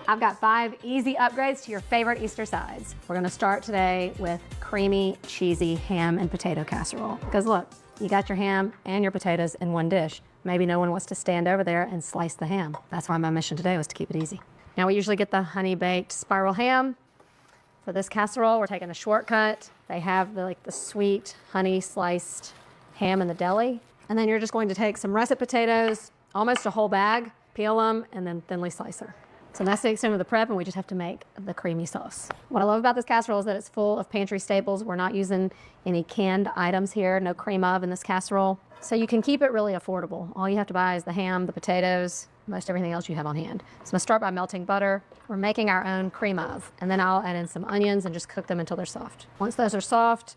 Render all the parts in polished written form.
I've got 5 easy upgrades to your favorite Easter sides. We're gonna start today with creamy, cheesy ham and potato casserole. Because look, you got your ham and your potatoes in one dish. Maybe no one wants to stand over there and slice the ham. That's why my mission today was to keep it easy. Now we usually get the honey-baked spiral ham. For this casserole, we're taking a shortcut. They have the sweet honey sliced ham in the deli. And then you're just going to take some russet potatoes, almost a whole bag, peel them, and then thinly slice her. So that's the extent of the prep, and we just have to make the creamy sauce. What I love about this casserole is that it's full of pantry staples. We're not using any canned items here, no cream of in this casserole. So you can keep it really affordable. All you have to buy is the ham, the potatoes, most everything else you have on hand. So I'm gonna start by melting butter. We're making our own cream of, and then I'll add in some onions and just cook them until they're soft. Once those are soft,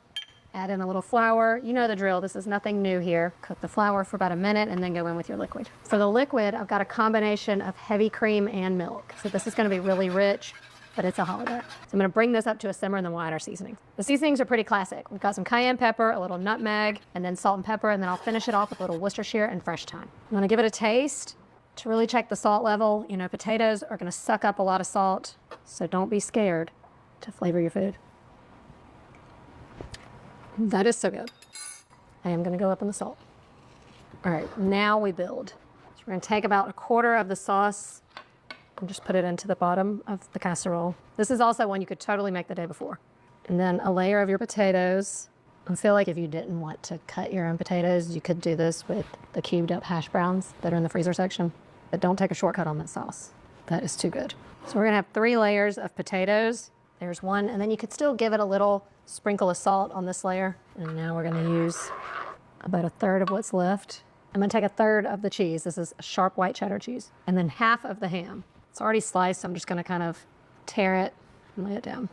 add in a little flour. You know the drill, this is nothing new here. Cook the flour for about a minute and then go in with your liquid. For the liquid, I've got a combination of heavy cream and milk. So this is gonna be really rich, but it's a holiday. So I'm gonna bring this up to a simmer and then we'll add our seasonings. The seasonings are pretty classic. We've got some cayenne pepper, a little nutmeg, and then salt and pepper, and then I'll finish it off with a little Worcestershire and fresh thyme. I'm gonna give it a taste to really check the salt level. You know, potatoes are gonna suck up a lot of salt, so don't be scared to flavor your food. That is so good. I am gonna go up on the salt. All right, now we build. So we're gonna take about a quarter of the sauce and just put it into the bottom of the casserole. This is also one you could totally make the day before. And then a layer of your potatoes. I feel like if you didn't want to cut your own potatoes, you could do this with the cubed up hash browns that are in the freezer section. But don't take a shortcut on that sauce. That is too good. So we're gonna have 3 layers of potatoes. There's one, and then you could still give it a little sprinkle of salt on this layer. And now we're gonna use about 1/3 of what's left. I'm gonna take 1/3 of the cheese. This is sharp white cheddar cheese. And then half of the ham. It's already sliced, so I'm just gonna kind of tear it and lay it down.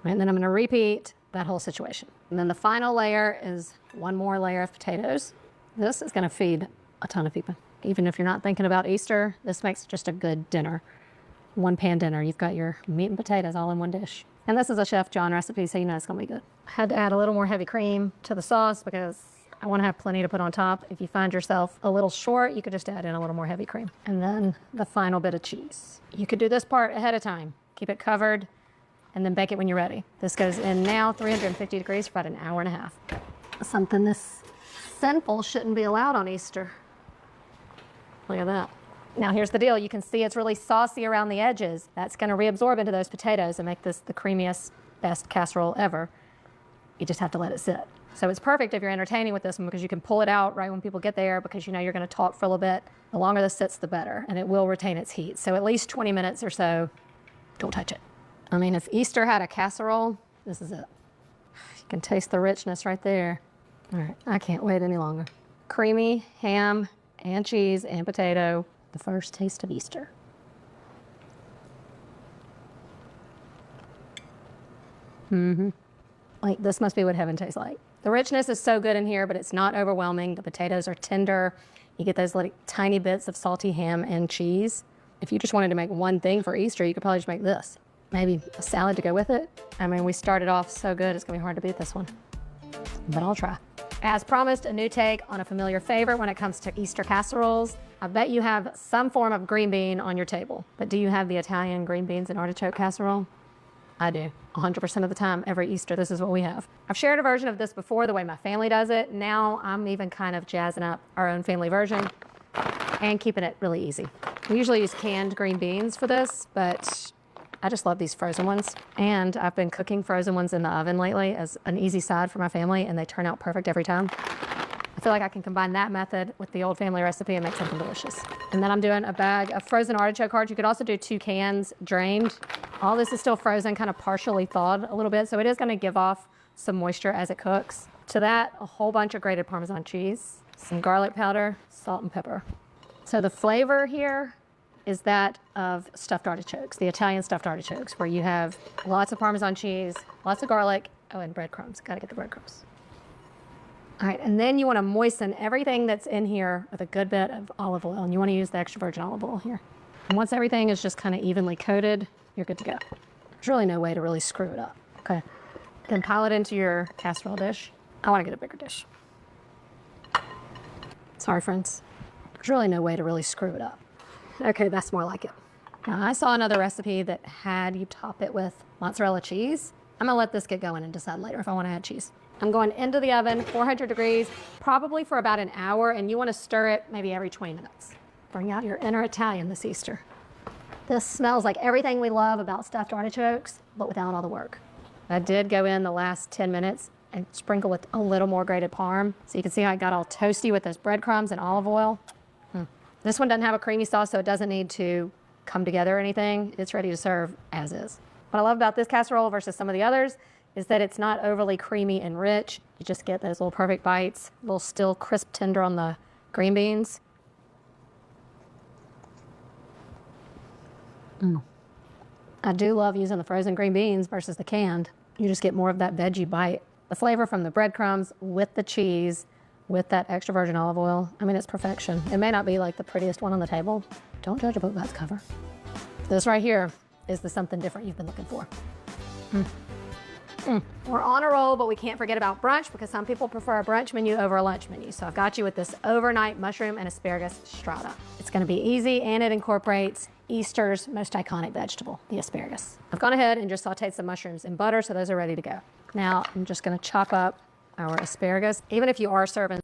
And then I'm gonna repeat that whole situation. And then the final layer is 1 more layer of potatoes. This is gonna feed a ton of people. Even if you're not thinking about Easter, this makes just a good dinner. 1-pan dinner. You've got your meat and potatoes all in one dish. And this is a Chef John recipe, so you know it's gonna be good. I had to add a little more heavy cream to the sauce because I wanna have plenty to put on top. If you find yourself a little short, you could just add in a little more heavy cream. And then the final bit of cheese. You could do this part ahead of time. Keep it covered and then bake it when you're ready. This goes in now, 350 degrees for about an hour and a half. Something this sinful shouldn't be allowed on Easter. Look at that. Now here's the deal. You can see it's really saucy around the edges. That's gonna reabsorb into those potatoes and make this the creamiest, best casserole ever. You just have to let it sit. So it's perfect if you're entertaining with this one because you can pull it out right when people get there because you know you're gonna talk for a little bit. The longer this sits, the better, and it will retain its heat. So at least 20 minutes or so, don't touch it. I mean, if Easter had a casserole, this is it. You can taste the richness right there. All right, I can't wait any longer. Creamy ham and cheese and potato. The first taste of Easter. Like, this must be what heaven tastes like. The richness is so good in here, but it's not overwhelming. The potatoes are tender. You get those little tiny bits of salty ham and cheese. If you just wanted to make one thing for Easter, you could probably just make this. Maybe a salad to go with it. I mean, we started off so good, it's gonna be hard to beat this one. But I'll try. As promised, a new take on a familiar favorite when it comes to Easter casseroles. I bet you have some form of green bean on your table, but do you have the Italian green beans and artichoke casserole? I do. 100% of the time, every Easter, this is what we have. I've shared a version of this before, the way my family does it. Now I'm even kind of jazzing up our own family version and keeping it really easy. We usually use canned green beans for this, but I just love these frozen ones. And I've been cooking frozen ones in the oven lately as an easy side for my family, and they turn out perfect every time. I feel like I can combine that method with the old family recipe and make something delicious. And then I'm doing a bag of frozen artichoke hearts. You could also do 2 cans drained. All this is still frozen, kind of partially thawed a little bit, so it is gonna give off some moisture as it cooks. To that, a whole bunch of grated Parmesan cheese, some garlic powder, salt and pepper. So the flavor here is that of stuffed artichokes, the Italian stuffed artichokes, where you have lots of Parmesan cheese, lots of garlic, oh, and breadcrumbs. Gotta get the breadcrumbs. All right, and then you wanna moisten everything that's in here with a good bit of olive oil, and you wanna use the extra virgin olive oil here. And once everything is just kind of evenly coated, you're good to go. There's really no way to really screw it up, okay? Then pile it into your casserole dish. I wanna get a bigger dish. Sorry, friends. There's really no way to really screw it up. Okay, that's more like it. Now, I saw another recipe that had you top it with mozzarella cheese. I'm gonna let this get going and decide later if I wanna add cheese. I'm going into the oven, 400 degrees, probably for about an hour, and you wanna stir it maybe every 20 minutes. Bring out your inner Italian this Easter. This smells like everything we love about stuffed artichokes, but without all the work. I did go in the last 10 minutes and sprinkle with a little more grated parm. So you can see how it got all toasty with those breadcrumbs and olive oil. This one doesn't have a creamy sauce, so it doesn't need to come together or anything. It's ready to serve as is. What I love about this casserole versus some of the others is that it's not overly creamy and rich. You just get those little perfect bites, a little still crisp tender on the green beans. I do love using the frozen green beans versus the canned. You just get more of that veggie bite. The flavor from the breadcrumbs with the cheese, with that extra virgin olive oil. I mean, it's perfection. It may not be like the prettiest one on the table. Don't judge a book by its cover. This right here is the something different you've been looking for. We're on a roll, but we can't forget about brunch because some people prefer a brunch menu over a lunch menu. So I've got you with this overnight mushroom and asparagus strata. It's gonna be easy and it incorporates Easter's most iconic vegetable, the asparagus. I've gone ahead and just sauteed some mushrooms in butter, so those are ready to go. Now I'm just gonna chop up our asparagus. Even if you are serving